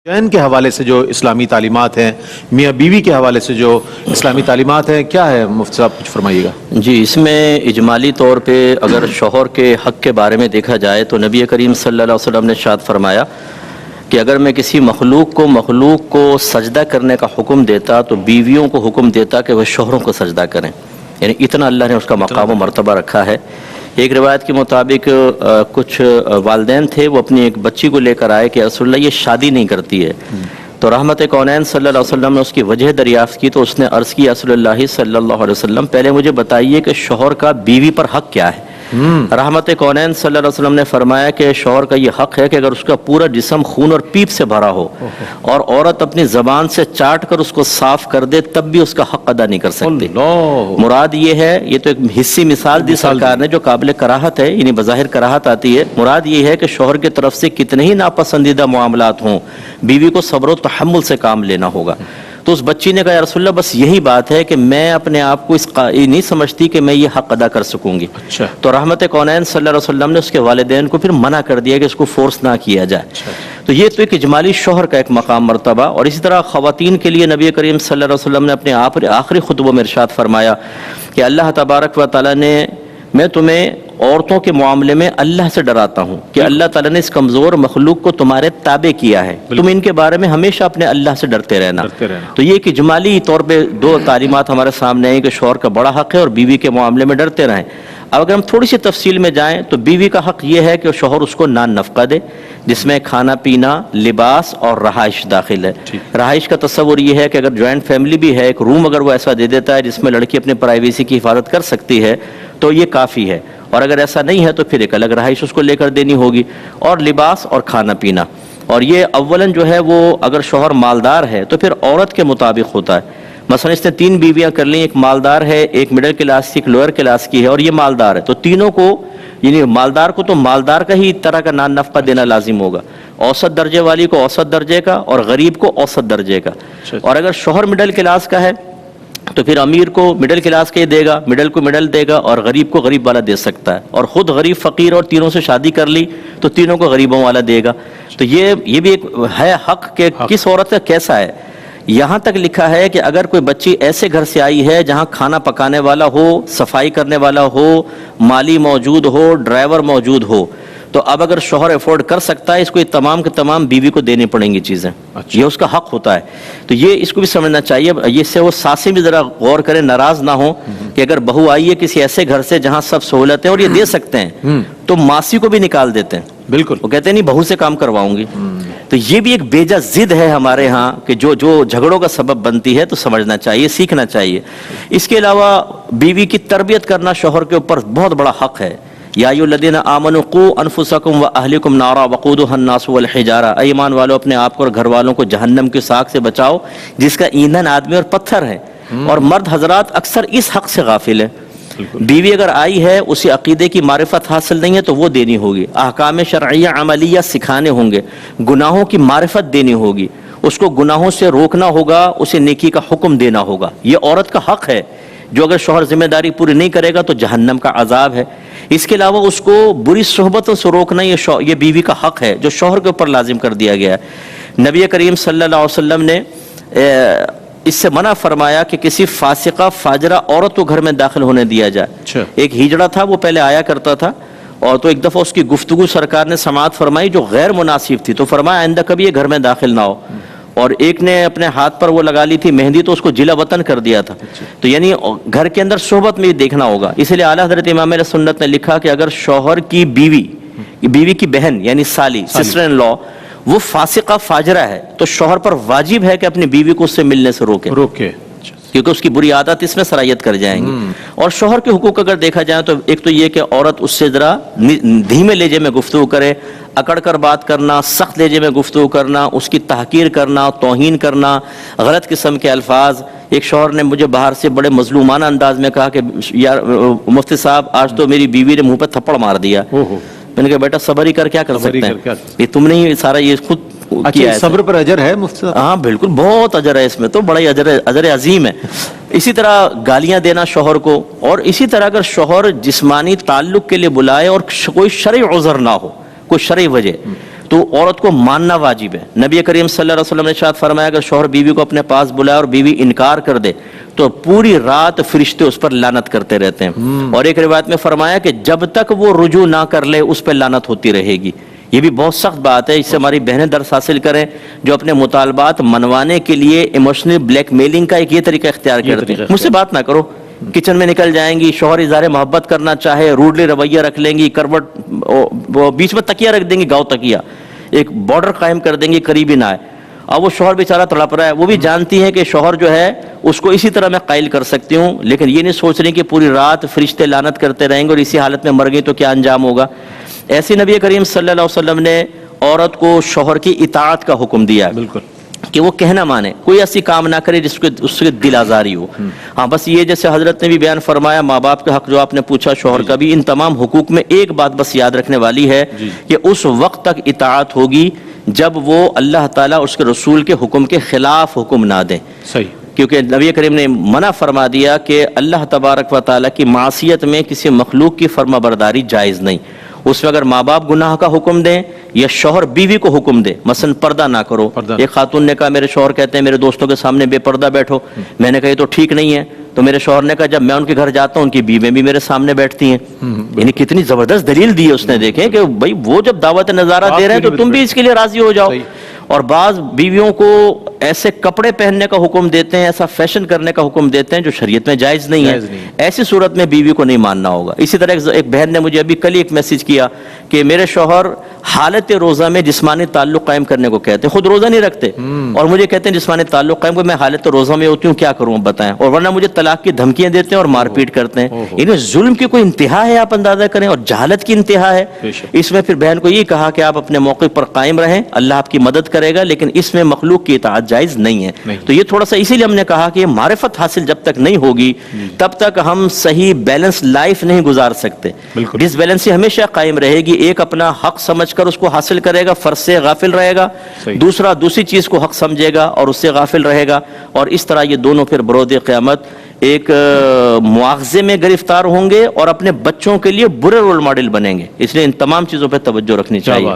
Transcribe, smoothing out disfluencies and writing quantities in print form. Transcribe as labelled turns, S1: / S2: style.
S1: چین کے حوالے سے جو اسلامی تعلیمات ہیں، میاں بیوی کے حوالے سے جو اسلامی تعلیمات ہیں، کیا ہے مفتی صاحب کچھ فرمائیے گا؟
S2: جی، اس میں اجمالی طور پہ اگر شوہر کے حق کے بارے میں دیکھا جائے تو نبی کریم صلی اللہ علیہ وسلم نے ارشاد فرمایا کہ اگر میں کسی مخلوق کو سجدہ کرنے کا حکم دیتا تو بیویوں کو حکم دیتا کہ وہ شوہروں کو سجدہ کریں، یعنی اتنا اللہ نے اس کا مقام و مرتبہ رکھا ہے۔ ایک روایت کے مطابق کچھ والدین تھے، وہ اپنی ایک بچی کو لے کر آئے کہ رسول اللہ یہ شادی نہیں کرتی ہے، تو رحمت کونین صلی اللہ علیہ وسلم نے اس کی وجہ دریافت کی تو اس نے عرض کی رسول اللہ صلی اللہ علیہ وسلم پہلے مجھے بتائیے کہ شوہر کا بیوی پر حق کیا ہے۔ رحمت کونین صلی اللہ علیہ وسلم نے فرمایا کہ شوہر کا یہ حق ہے کہ اگر اس کا پورا جسم خون اور پیپ سے بھرا ہو اور عورت اپنی زبان سے چاٹ کر اس کو صاف کر دے تب بھی اس کا حق ادا نہیں کر سکتی۔ مراد یہ ہے، یہ تو ایک حصی مثال دی سرکار نے جو قابل کراہت ہے، یعنی بظاہر کراہت آتی ہے، مراد یہ ہے کہ شوہر کی طرف سے کتنے ہی ناپسندیدہ معاملات ہوں، بیوی کو صبر و تحمل سے کام لینا ہوگا۔ تو اس بچی نے کہا یا رسول اللہ بس یہی بات ہے کہ میں اپنے آپ کو اس قائل نہیں سمجھتی کہ میں یہ حق ادا کر سکوں گی۔ تو رحمت کونین صلی اللہ علیہ وسلم نے اس کے والدین کو پھر منع کر دیا کہ اس کو فورس نہ کیا جائے۔ تو یہ تو ایک اجمالی شوہر کا ایک مقام مرتبہ، اور اسی طرح خواتین کے لیے نبی کریم صلی اللہ علیہ وسلم نے اپنے آخری خطبوں میں ارشاد فرمایا کہ اللہ تبارک و تعالیٰ نے میں تمہیں عورتوں کے معاملے میں اللہ سے ڈراتا ہوں کہ اللہ تعالیٰ نے اس کمزور مخلوق کو تمہارے تابع کیا ہے، تم ان کے بارے میں ہمیشہ اپنے اللہ سے ڈرتے رہنا۔ تو یہ ایک اجمالی طور پہ دو تعلیمات ہمارے سامنے ہیں کہ شوہر کا بڑا حق ہے اور بیوی کے معاملے میں ڈرتے رہیں۔ اب اگر ہم تھوڑی سی تفصیل میں جائیں تو بیوی کا حق یہ ہے کہ شوہر اس کو نان نفقہ دے، جس میں کھانا پینا، لباس اور رہائش داخل ہے۔ رہائش کا تصور یہ ہے کہ اگر جوائنٹ فیملی بھی ہے، ایک روم اگر وہ ایسا دے دیتا ہے جس میں لڑکی اپنے پرائیویسی کی حفاظت کر سکتی ہے تو یہ کافی ہے، اور اگر ایسا نہیں ہے تو پھر ایک الگ رہائش اس کو لے کر دینی ہوگی، اور لباس اور کھانا پینا۔ اور یہ اولاً جو ہے وہ اگر شوہر مالدار ہے تو پھر عورت کے مطابق ہوتا ہے۔ مثلا اس نے 3 بیویاں کر لیں، ایک مالدار ہے، ایک مڈل کلاس کی، ایک لوئر کلاس کی ہے، اور یہ مالدار ہے، تو تینوں کو یعنی مالدار کو تو مالدار کا ہی طرح کا نان نفقہ دینا لازم ہوگا، اوسط درجے والی کو اوسط درجے کا اور غریب کو اوسط درجے کا۔ اور اگر شوہر مڈل کلاس کا ہے تو پھر امیر کو مڈل کلاس کے دے گا، مڈل کو مڈل دے گا، اور غریب کو غریب والا دے سکتا ہے، اور خود غریب فقیر اور تینوں سے شادی کر لی تو تینوں کو غریبوں والا دے گا۔ تو یہ بھی ایک ہے حق کہ کس عورت کا کیسا ہے۔ یہاں تک لکھا ہے کہ اگر کوئی بچی ایسے گھر سے آئی ہے جہاں کھانا پکانے والا ہو، صفائی کرنے والا ہو، مالی موجود ہو، ڈرائیور موجود ہو، تو اب اگر شوہر افورڈ کر سکتا ہے اس کو یہ تمام کے تمام بیوی کو دینی پڑیں گی چیزیں، یہ اس کا حق ہوتا ہے۔ تو یہ اس کو بھی سمجھنا چاہیے، یہ سے وہ ساسیں بھی ذرا غور کریں، ناراض نہ ہوں کہ اگر بہو آئی ہے کسی ایسے گھر سے جہاں سب سہولتیں اور یہ دے سکتے ہیں تو ماسی کو بھی نکال دیتے ہیں، بالکل، وہ کہتے ہیں نہیں بہو سے کام کرواؤں گی۔ تو یہ بھی ایک بیجا ضد ہے ہمارے ہاں کہ جو جھگڑوں کا سبب بنتی ہے، تو سمجھنا چاہیے، سیکھنا چاہیے۔ اس کے علاوہ بیوی کی تربیت کرنا شوہر کے اوپر بہت بڑا حق ہے۔ یا ایھا الذین آمنوا قوا انفسکم واہلکم نارا وقودھا الناس والحجارہ، اے ایمان والو اپنے آپ کو اور گھر والوں کو جہنم کی ساگ سے بچاؤ جس کا ایندھن آدمی اور پتھر ہے۔ اور مرد حضرات اکثر اس حق سے غافل ہیں۔ بیوی اگر آئی ہے، اسے عقیدے کی معرفت حاصل نہیں ہے تو وہ دینی ہوگی، احکام شرعیہ عملیہ سکھانے ہوں گے، گناہوں کی معرفت دینی ہوگی، اس کو گناہوں سے روکنا ہوگا، اسے نیکی کا حکم دینا ہوگا۔ یہ عورت کا حق ہے، جو اگر شوہر ذمہ داری پوری نہیں کرے گا تو جہنم کا عذاب ہے۔ اس کے علاوہ اس کو بری صحبتوں سے روکنا یہ بیوی کا حق ہے جو شوہر کے اوپر لازم کر دیا گیا ہے۔ نبی کریم صلی اللہ علیہ وسلم نے اس سے منع فرمایا کہ کسی فاسقہ فاجرہ عورت کو گھر میں داخل ہونے دیا جائے۔ ایک ہجڑا تھا، وہ پہلے آیا کرتا تھا، اور تو ایک دفعہ اس کی گفتگو سرکار نے سماعت فرمائی جو غیر مناسب تھی، تو فرمایا آئندہ کبھی یہ گھر میں داخل نہ ہو۔ اور ایک نے اپنے ہاتھ پر وہ لگا لی تھی مہندی، تو اس کو جلا وطن کر دیا تھا۔ تو یعنی گھر کے اندر صحبت میں دیکھنا ہوگا۔ اس لیے اعلیٰ حضرت امام اہل سنت نے لکھا کہ اگر شوہر کی بیوی کی بہن یعنی سالی، سسٹر ان لا، وہ فاسقہ فاجرہ ہے تو شوہر پر واجب ہے کہ اپنی بیوی کو اس سے ملنے سے روکے، کیونکہ اس کی بری عادت اس میں سرایت کر جائیں گی۔ اور شوہر کے حقوق اگر دیکھا جائے تو ایک تو یہ کہ عورت اس سے ذرا دھیمے لہجے میں گفتگو کرے، اکڑ کر بات کرنا، سخت لہجے میں گفتگو کرنا، اس کی تحقیر کرنا، توہین کرنا، غلط قسم کے الفاظ۔ ایک شوہر نے مجھے باہر سے بڑے مظلومانہ انداز میں کہا کہ یار مفتی صاحب آج تو میری بیوی نے منہ پہ تھپڑ مار دیا۔ میں نے کہا بیٹا صبر ہی کر کیا کر سکتے ہیں، یہ تم نے ہی سارا یہ خود کیا ہے۔
S1: صبر پر اجر ہے مفتی صاحب؟
S2: ہاں بالکل، بہت اجر ہے اس میں، تو بڑا ہی اجر عظیم ہے۔ اسی طرح گالیاں دینا شوہر کو، اور اسی طرح اگر شوہر جسمانی تعلق کے لیے بلائے اور کوئی شرعی عذر نہ ہو، کوئی شرعی وجہ، تو عورت کو ماننا واجب ہے. نبی کریم صلی اللہ علیہ وسلم نے ارشاد فرمایا اگر شوہر بیوی کو اپنے پاس بلائے اور بیوی انکار کر دے تو پوری رات فرشتے اس پر لعنت کرتے رہتے ہیں. اور ایک روایت میں فرمایا کہ جب تک وہ رجوع نہ کر لے اس پہ لعنت ہوتی رہے گی. یہ بھی بہت سخت بات ہے. اس سے ہماری بہنیں درس حاصل کریں جو اپنے مطالبات منوانے کے لیے ایموشنل بلیک میلنگ کا ایک یہ طریقہ اختیار کرتے ہیں. مجھ سے بات نہ کرو, کچن میں نکل جائیں گی, شوہر اظہار محبت کرنا چاہے روڈلی رویہ رکھ لیں گی, کروٹ وہ بیچ میں تکیہ رکھ دیں گی, گاؤں تکیہ ایک بارڈر قائم کر دیں گی, قریبی نہ آئے. اب وہ شوہر بیچارہ تڑپ رہا ہے, وہ بھی جانتی ہے کہ شوہر جو ہے اس کو اسی طرح میں قائل کر سکتی ہوں, لیکن یہ نہیں سوچ رہی کہ پوری رات فرشتے لعنت کرتے رہیں گے اور اسی حالت میں مر گئی تو کیا انجام ہوگا. ایسے نبی کریم صلی اللہ علیہ وسلم نے عورت کو شوہر کی اطاعت کا حکم دیا
S1: بالکل
S2: کہ وہ کہنا مانے, کوئی ایسی کام نہ کرے جس کو اس کے دل آزاری ہو. ہاں بس یہ جیسے حضرت نے بھی بیان فرمایا ماں باپ کا حق جو آپ نے پوچھا شوہر کا بھی, ان تمام حقوق میں ایک بات بس یاد رکھنے والی ہے کہ اس وقت تک اطاعت ہوگی جب وہ اللہ تعالیٰ اس کے رسول کے حکم کے خلاف حکم نہ دیں.
S1: صحیح,
S2: کیونکہ نبی کریم نے منع فرما دیا کہ اللہ تبارک و تعالیٰ کی معصیت میں کسی مخلوق کی فرما برداری جائز نہیں. اس میں اگر ماں باپ گناہ کا حکم دیں یا شوہر بیوی کو حکم دے, مثلا پردہ نہ کرو. ایک خاتون نے کہا میرے شوہر کہتے ہیں میرے دوستوں کے سامنے بے پردہ بیٹھو. میں نے کہا یہ تو ٹھیک نہیں ہے. تو میرے شوہر نے کہا جب میں ان کے گھر جاتا ہوں ان کی بیویں بھی میرے سامنے بیٹھتی ہیں. یعنی کتنی زبردست دلیل دی ہے اس نے. دیکھیں کہ بھائی وہ جب دعوت نظارہ دے رہے ہیں تو تم بھی اس کے لیے راضی ہو جاؤ. اور بعض بیویوں کو ایسے کپڑے پہننے کا حکم دیتے ہیں, ایسا فیشن کرنے کا حکم دیتے ہیں جو شریعت میں جائز نہیں ہے. ایسی صورت میں بیوی کو نہیں ماننا ہوگا. اسی طرح ایک بہن نے مجھے ابھی کل ہی ایک میسج کیا کہ میرے شوہر حالت روزہ میں جسمانی تعلق قائم کرنے کو کہتے ہیں, خود روزہ نہیں رکھتے اور مجھے کہتے ہیں جسمانی تعلق قائم کرو. میں حالت روزہ میں ہوتی ہوں, کیا کروں بتائیں. اور ورنہ مجھے طلاق کی دھمکیاں دیتے ہیں اور مار پیٹ کرتے ہیں. انہیں ظلم کی کوئی انتہا ہے, آپ اندازہ کریں, اور جہالت کی انتہا ہے. اس میں پھر بہن کو یہ کہا کہ آپ اپنے موقع پر قائم رہیں, اللہ آپ کی مدد کرے گا, لیکن اس میں مخلوق کی اطاعت جائز نہیں ہے. تو یہ تھوڑا سا اسی لیے ہم نے کہا کہ یہ معرفت حاصل جب تک نہیں ہوگی تب تک ہم صحیح بیلنس لائف نہیں گزار سکتے. ڈس بیلنسی ہمیشہ قائم رہے گی. ایک اپنا حق سمجھ کر اس کو حاصل کرے گا, فرض سے غافل رہے گا. دوسرا دوسری چیز کو حق سمجھے گا اور اس سے غافل رہے گا. اور اس طرح یہ دونوں پھر برود قیامت ایک مواخذے میں گرفتار ہوں گے اور اپنے بچوں کے لیے برے رول ماڈل بنیں گے. اس لیے ان تمام چیزوں پہ توجہ رکھنی چاہیے.